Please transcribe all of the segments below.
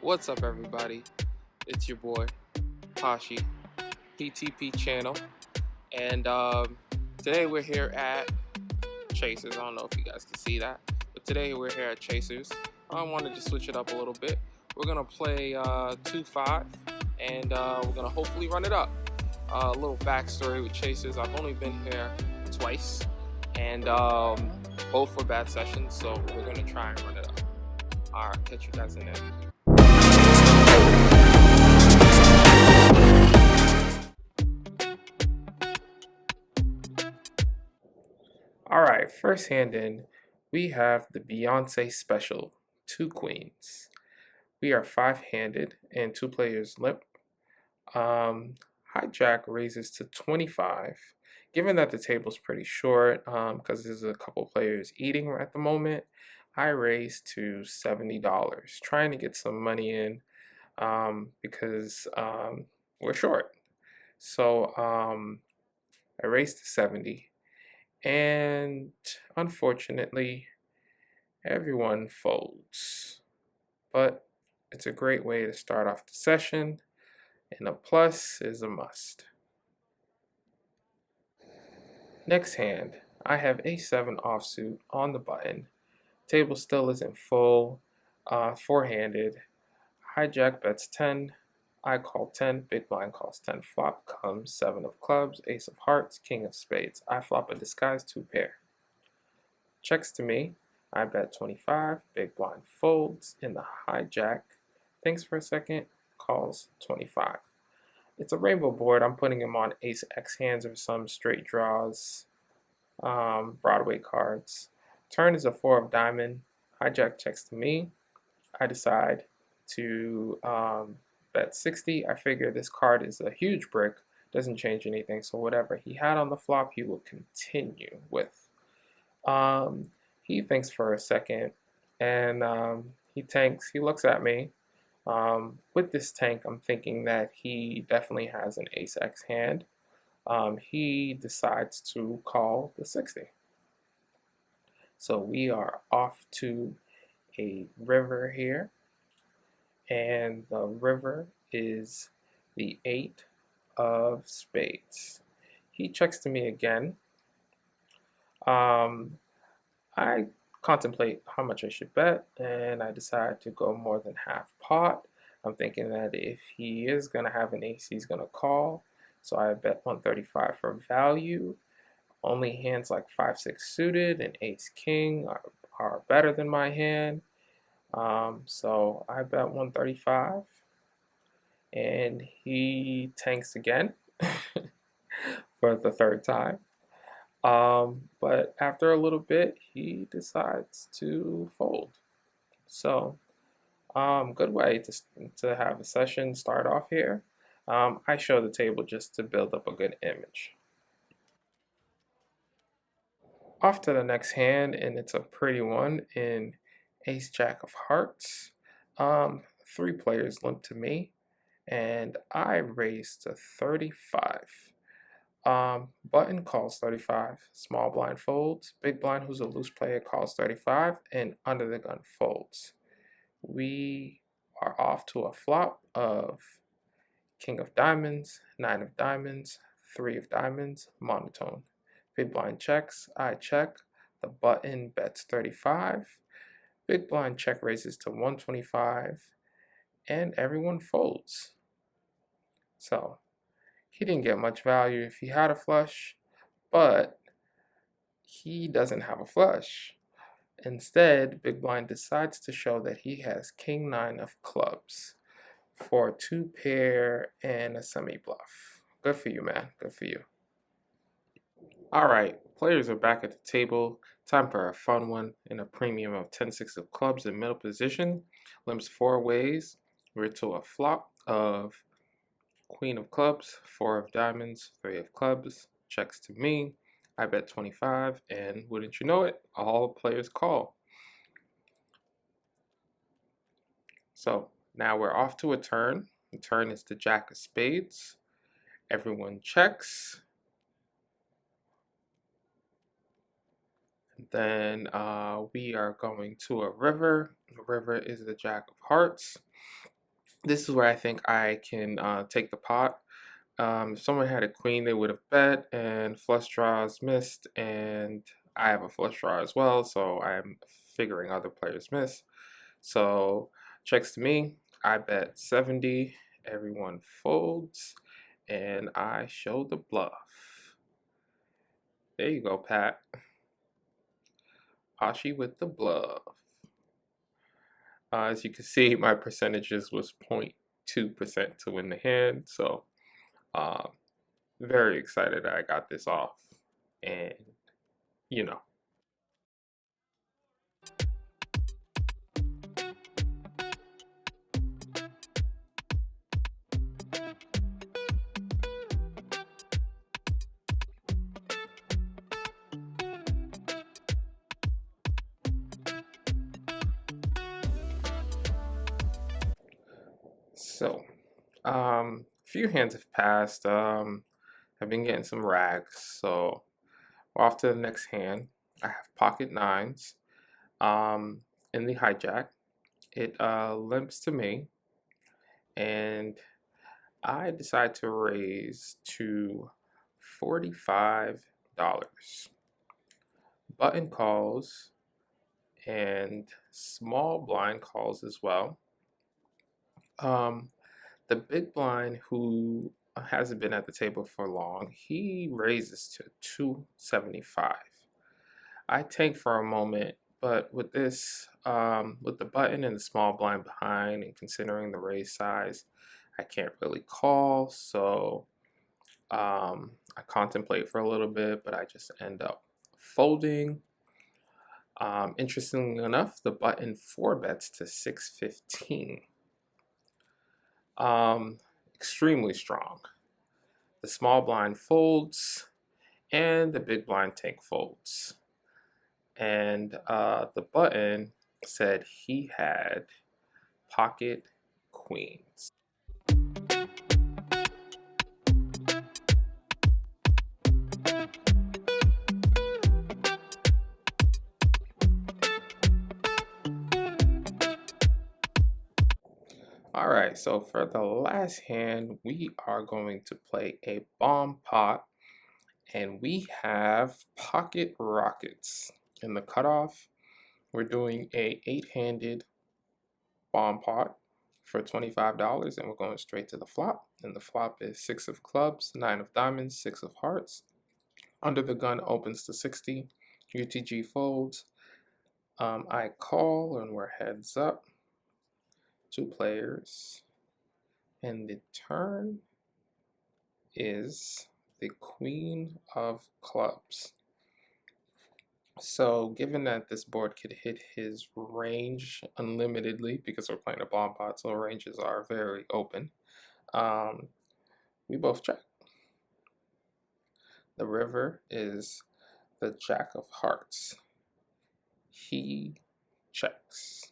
What's up, everybody? It's your boy, Hashi, PTP channel, and today we're here at Chasers. I don't know if you guys can see that, but today we're here at Chasers. I wanted to switch it up a little bit. We're gonna play 2-5, and we're gonna hopefully run it up. A little backstory with Chasers: I've only been here twice, and both were bad sessions, so we're gonna try and run it up. All right, catch you guys in there. All right, first hand in, we have the Beyonce Special, 2 queens. We are 5-handed and 2 players limp. Hijack raises to 25. Given that the table's pretty short, because there's a couple players eating at the moment, I raise to $70, trying to get some money in because we're short. So I raised to 70. And unfortunately, everyone folds. But it's a great way to start off the session, and a plus is a must. Next hand, I have a7 offsuit on the button. Table still isn't full, 4-handed. Hijack bets 10. I call 10, big blind calls 10. Flop comes 7 of clubs, ace of hearts, king of spades. I flop a disguised 2 pair. Checks to me. I bet 25, big blind folds in the hijack. Thinks for a second, calls 25. It's a rainbow board. I'm putting him on ace x hands or some straight draws, Broadway cards. Turn is a 4 of diamond. Hijack checks to me. I decide to bet 60. I figure this card is a huge brick, doesn't change anything, so whatever he had on the flop, he will continue with. He thinks for a second, and he tanks. He looks at me. With this tank, I'm thinking that he definitely has an ace x hand. He decides to call the 60. So we are off to a river here, and the river is the 8 of spades. He checks to me again. I contemplate how much I should bet, and I decide to go more than half pot. I'm thinking that if he is going to have an ace, he's going to call. So I bet 135 for value. Only hands like 5-6 suited and ace king are better than my hand. So I bet 135, and he tanks again for the 3rd time. But after a little bit, he decides to fold. So, good way to have a session start off here. I show the table just to build up a good image. Off to the next hand, and it's a pretty one in Ace Jack of Hearts. 3 players limp to me, and I raise to 35. Button calls 35, small blind folds, big blind who's a loose player calls 35, and under the gun folds. We are off to a flop of king of diamonds, 9 of diamonds, 3 of diamonds, monotone. Big blind checks, I check, the button bets 35, big blind check raises to 125, and everyone folds. So, he didn't get much value if he had a flush, but he doesn't have a flush. Instead, Big Blind decides to show that he has King 9 of clubs for a 2 pair and a semi bluff. Good for you, man. Good for you. All right, players are back at the table. Time for a fun one in a premium of 10-6 of clubs in middle position. Limps 4 ways. We're to a flop of Queen of clubs, 4 of diamonds, 3 of clubs. Checks to me. I bet 25, and wouldn't you know it, all players call. So now we're off to a turn. The turn is the Jack of spades. Everyone checks. Then we are going to a river. The river is the Jack of hearts. This is where I think I can take the pot. If someone had a queen, they would have bet, and flush draws missed, and I have a flush draw as well, so I'm figuring other players miss. So checks to me, I bet 70, everyone folds, and I show the bluff. There you go, Pat. Ashi with the bluff. As you can see, my percentages was 0.2% to win the hand, so very excited that I got this off. And, you know. So, a few hands have passed. I've been getting some rags, so we're off to the next hand. I have pocket nines. In the hijack, it limps to me, and I decide to raise to $45. Button calls and small blind calls as well. The big blind, who hasn't been at the table for long, he raises to 275. I tank for a moment, but with this, with the button and the small blind behind, and considering the raise size, I can't really call. So I contemplate for a little bit, but I just end up folding. Interestingly enough, the button 4-bets to 615. Extremely strong. The small blind folds, and the big blind tank folds. And the button said he had pocket queens. Alright, so for the last hand, we are going to play a bomb pot, and we have pocket rockets. In the cutoff, we're doing a 8-handed bomb pot for $25, and we're going straight to the flop. And the flop is 6 of clubs, 9 of diamonds, 6 of hearts. Under the gun opens to 60. UTG folds. I call, and we're heads up. 2 players. And the turn is the queen of clubs. So given that this board could hit his range unlimitedly, because we're playing a bomb pot, so ranges are very open, we both check. The river is the jack of hearts. He checks.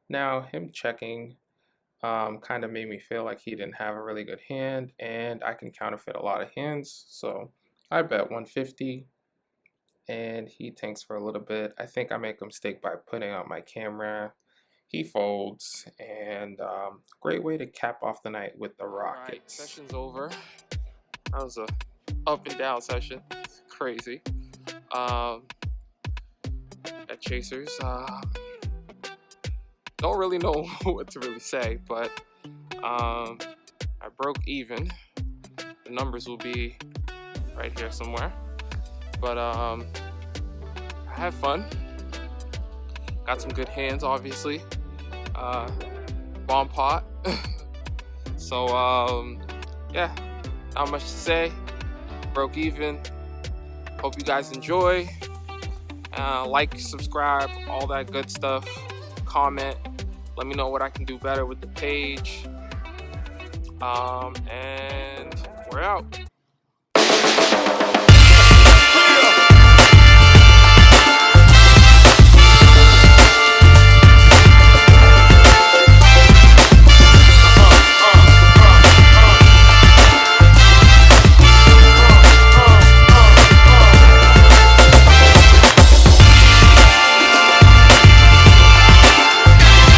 Now him checking kind of made me feel like he didn't have a really good hand, and I can counterfeit a lot of hands, so I bet 150, and he tanks for a little bit. I think I make a mistake by putting out my camera. He folds, and great way to cap off the night with the rockets. Right, session's over. That was a up and down session. It's crazy. At Chasers, don't really know what to really say, but I broke even. The numbers will be right here somewhere, but I had fun. Got some good hands, obviously. Bomb pot. So yeah, not much to say. Broke even. Hope you guys enjoy. Like, subscribe, all that good stuff. Comment. Let me know what I can do better with the page. And we're out.